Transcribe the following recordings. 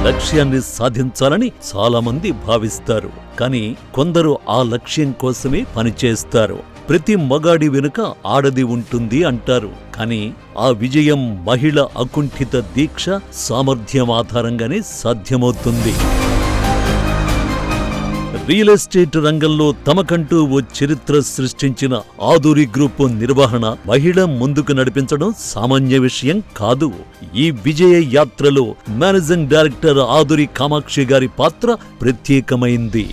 లక్ష్యాన్ని సాధించాలని చాలా మంది భావిస్తారు. కానీ కొందరు ఆ లక్ష్యం కోసమే పనిచేస్తారు. ప్రతి మగాడి వెనుక ఆడది ఉంటుంది అంటారు. కానీ ఆ విజయం మహిళ అకుంఠిత దీక్ష, సామర్థ్యం ఆధారంగానే సాధ్యమవుతుంది. రియల్ ఎస్టేట్ రంగంలో తమకంటూ ఓ చరిత్ర సృష్టించిన ఆదురి గ్రూప్ నిర్వహణ మహిళ ముందుకు నడిపించడం సామాన్య విషయం కాదు. ఈ విజయ యాత్రలో మేనేజింగ్ డైరెక్టర్ ఆదురి కామాక్షి గారి పాత్ర ప్రత్యేకమైంది.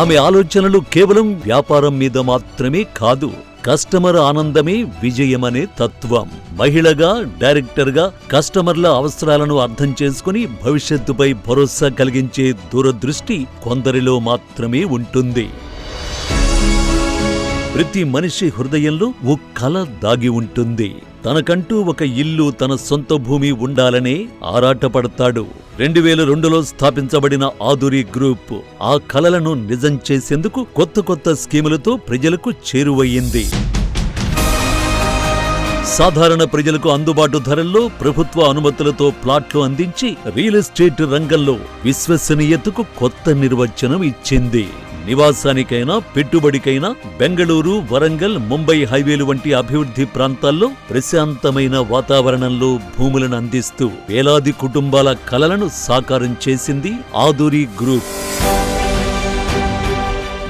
ఆమె ఆలోచనలు కేవలం వ్యాపారం మీద మాత్రమే కాదు, కస్టమర్ ఆనందమే విజయమనే తత్వం. మహిళగా, డైరెక్టర్గా కస్టమర్ల అవసరాలను అర్థం చేసుకుని భవిష్యత్తుపై భరోసా కలిగించే దూరదృష్టి కొందరిలో మాత్రమే ఉంటుంది. ప్రతి మనిషి హృదయంలో ఓ కల దాగి ఉంటుంది. తనకంటూ ఒక ఇల్లు, తన సొంత భూమి ఉండాలనే ఆరాటపడతాడు. 2002లో స్థాపించబడిన ఆదురి గ్రూప్ ఆ కలలను నిజం చేసేందుకు కొత్త కొత్త స్కీములతో ప్రజలకు చేరువయ్యింది. సాధారణ ప్రజలకు అందుబాటు ధరల్లో ప్రభుత్వ అనుమతులతో ప్లాట్లు అందించి రియల్ ఎస్టేట్ రంగంలో విశ్వసనీయతకు కొత్త నిర్వచనం ఇచ్చింది. నివాసానికైనా, పెట్టుబడికైనా బెంగళూరు, వరంగల్, ముంబై హైవేలు వంటి అభివృద్ధి ప్రాంతాల్లో ప్రశాంతమైన వాతావరణంలో భూములను అందిస్తూ వేలాది కుటుంబాల కలలను సాకారం చేసింది Aduri group.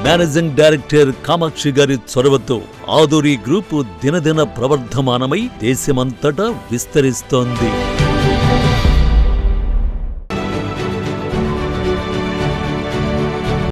Managing director Kamakshi గారి చొరవతో ఆదురి గ్రూప్ దినదిన ప్రవర్ధమానమై దేశమంతటా విస్తరిస్తోంది.